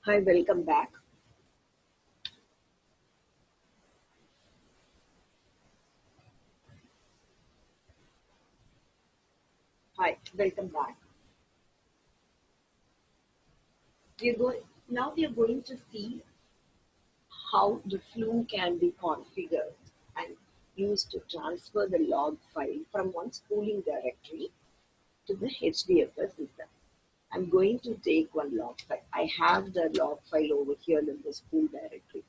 Hi, welcome back. Hi, welcome back. We are going to see how the Flume can be configured and used to transfer the log file from one spooling directory to the HDFS system. I'm going to take one log file. I have the log file over here in the spool directory.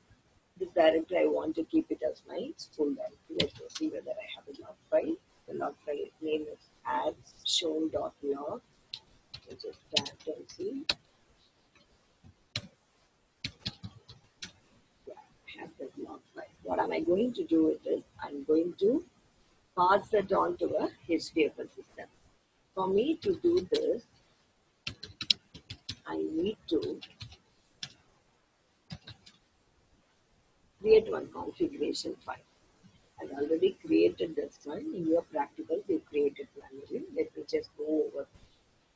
This directory, I want to keep it as my spool directory. Let me see whether I have a log file. The log file name is ads shown.log. Just tap and see. Yeah, I have that log file. What am I going to do with this? I'm going to pass it on to a HDFS system. For me to do this, I need to create one configuration file. I've already created this one. In your practical, you created manually. Let me just go over.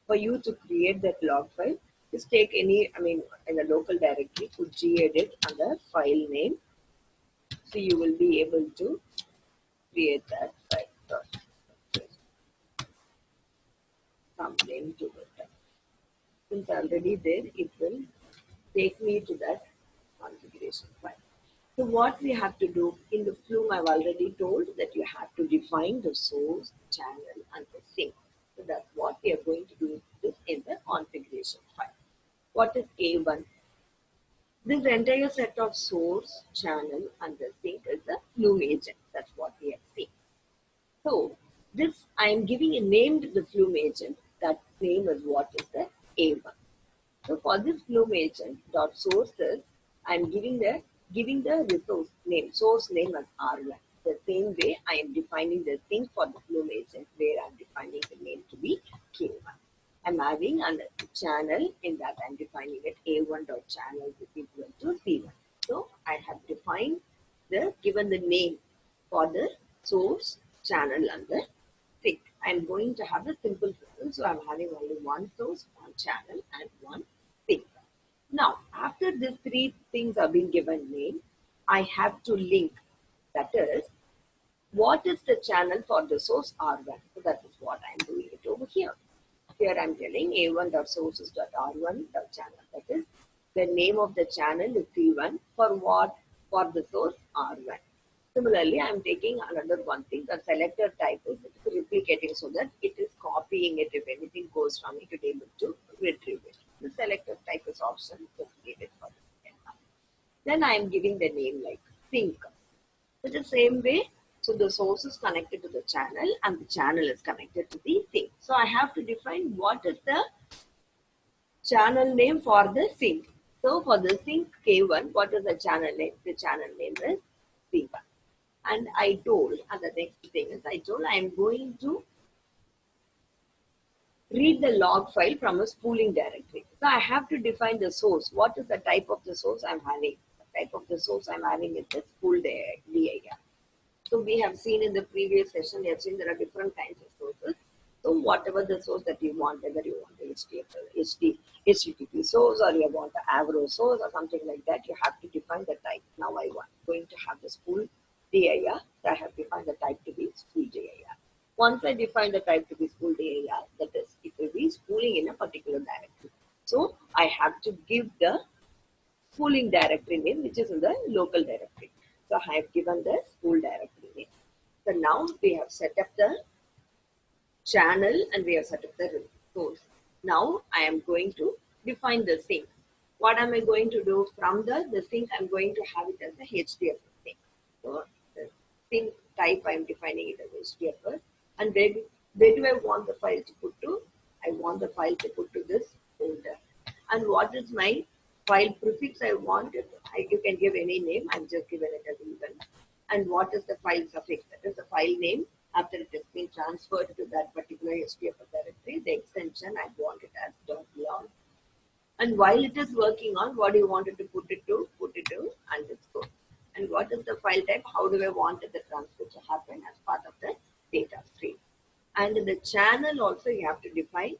For you to create that log file, just take any, in the local directory, put gedit under file name. So you will be able to create that file. Some name to it. Since already there, it will take me to that configuration file. So what we have to do in the Flume, I've already told that you have to define the source, channel, and the sink. So that's what we are going to do this in the configuration file. What is A1? This entire set of source, channel, and the sink is the Flume agent. That's what we have seen. So this I am giving a name to the Flume agent. That name is what is the A1. So for this Flume agent dot sources, I'm giving the resource name, source name as R1. The same way I am defining the thing for the Flume agent where I'm defining the name to be K1. I'm having a channel in that I'm defining it A1 dot channel is equal to C1. So I have defined given the name for the source, channel, and the sink. I'm going to have a simple system, so I'm having only one source, one channel, and one sink. Now, after these three things are being given name, I have to link. That is, what is the channel for the source R1? So that is what I'm doing it over here. Here I'm telling a1.sources.r1.channel. That is, the name of the channel is C1 for what? For the source R1. Similarly, I'm taking another one thing. The selector type is replicating so that it is copying it. If anything goes wrong, it will be able to retrieve it. The selector type is option. Just leave it for the second. Then I am giving the name like sink. So the same way, so the source is connected to the channel and the channel is connected to the sink. So I have to define what is the channel name for the sink. So for the sink K1, what is the channel name? The channel name is C1. And I told, and the next thing is I told I am going to read the log file from a spooling directory. So I have to define the source. What is the type of the source I'm having? The type of the source I'm having is the spool dir. So we have seen in the previous session, we have seen there are different kinds of sources. So whatever the source that you want, whether you want HTTP source or you want the Avro source or something like that, you have to define the type. Now I want going to have the spool dir. So I have defined the type to be spool dir. Once I define the type to be spool dir, that is, it will be spooling in a particular directory. So I have to give the spooling directory name, which is in the local directory. So I have given the spool directory name. So now we have set up the channel and we have set up the source. Now I am going to define the sink. What am I going to do from the sink? I'm going to have it as a HDFS sink. So the sink type I'm defining it as HDFS. And where do I want the file to put to? I want the file to put to this folder. And what is my file prefix I want it? You can give any name. I'm just given it as even. And what is the file suffix? That is the file name. After it has been transferred to that particular HDFS directory, the extension I want it as .log. And while it is working on, what do you want it to put it to? Put it to underscore. And what is the file type? How do I want the transfer to happen as part of the data stream? And in the channel also you have to define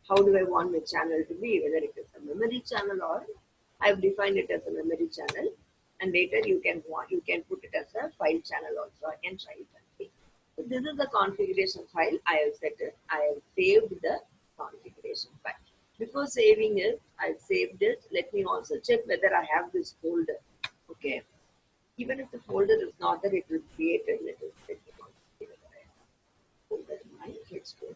how do I want the channel to be, whether it is a memory channel or I've defined it as a memory channel, and later you can put it as a file channel also. I can try it and see. So this is the configuration file. I have set it. I have saved the configuration file. Before saving it, I've saved it. Let me also check whether I have this folder. Okay. Even if the folder is not there, it will create it. Let me also see whether I have folder in my Let's go.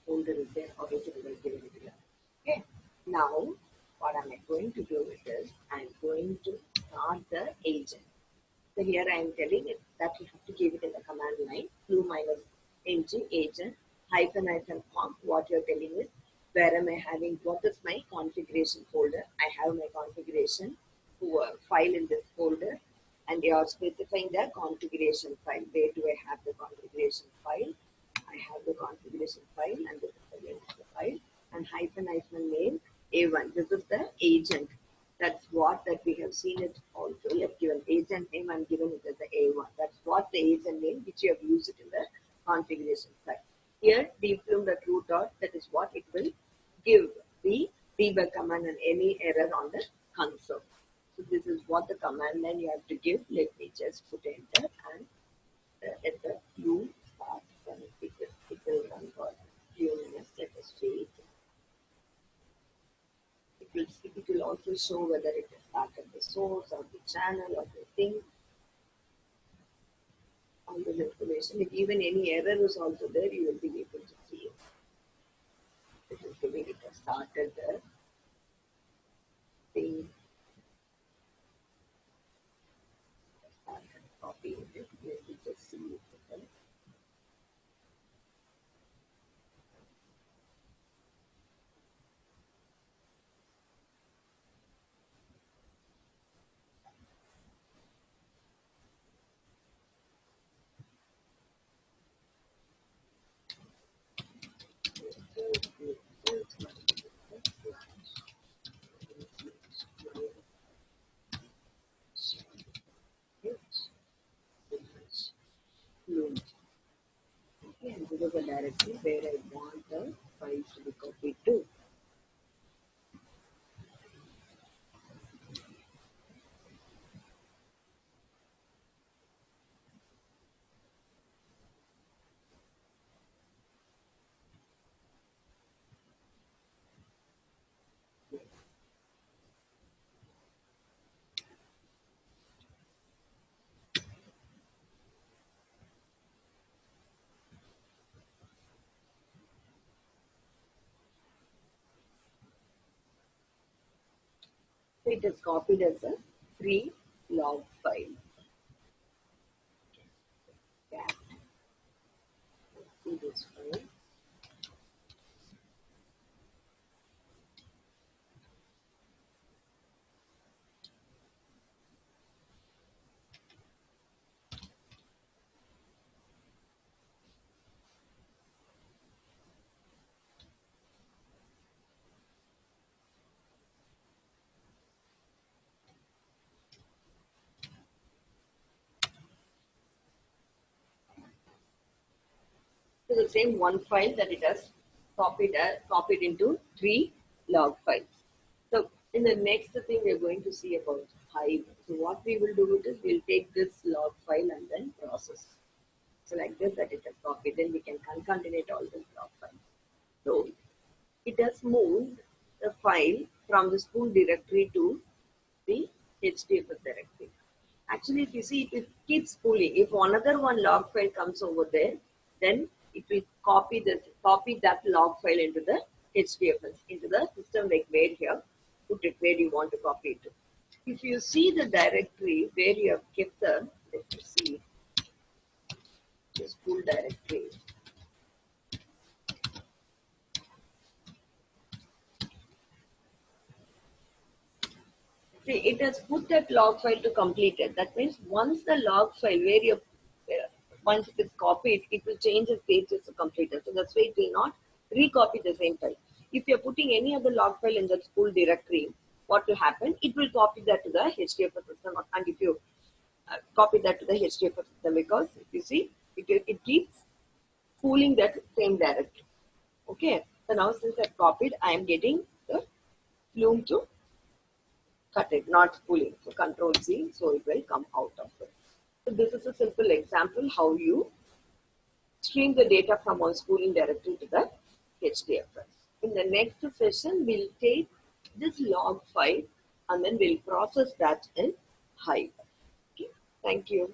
Folder is there already given it here. Okay. Now, what am I going to do with this? I'm going to start the agent. So here I am telling it that you have to give it in the command line, flume minus ng agent hyphen hyphen conf. What you're telling is where am I having, what is my configuration folder? I have my configuration file in this folder, and they are specifying the configuration file. Where do I have the configuration file? I have the configuration file, and this is the name of the file, and hyphen hyphen name A1. This is the agent. That's what that we have seen it also. You have given agent name and given it as the A1. That's what the agent name which you have used it in the configuration file. Here deflume.root dot, that is what it will give the debug command and any error on the console. So this is what the command line you have to give. Let me just put enter and enter you start. It will run for a few minutes. Let us see. It will also show whether it is started the source or the channel or the thing. All this information. If even any error is also there, you will be able to see it. It is giving it a started the thing. Started copying it. Let me just see it. Flume. Okay, and this is the directory where I want the files to be copied to. So it is copied as a free log file. Yeah, see this file. So the same one file that it has copied into 3 log files. So in the next thing we are going to see about Hive. So what we will do is we'll take this log file and then process. So like this that it has copied, then we can concatenate all the log files. So it has moved the file from the spool directory to the HDFS directory. Actually, if you see, it keeps pulling. If another one log file comes over there, then it will copy that log file into the HDFS, into the system like where here, put it where you want to copy it to. If you see the directory where you have kept the, let me see, this full directory. See, it has put that log file to completed. That means once the log file where you once it is copied, it will change the status to completed. So that's why it will not recopy the same file. If you're putting any other log file in that school directory, what will happen? It will copy that to the HDFS system, and if you copy that to the HDFS system, because if you see, it keeps pulling that same directory. Okay. So now since I've copied, I am getting the Flume to cut it, not pulling. So Control C, so it will come out of it. So this is a simple example how you stream the data from one schooling directory to the HDFS. In the next session, we'll take this log file and then we'll process that in Hive. Okay. Thank you.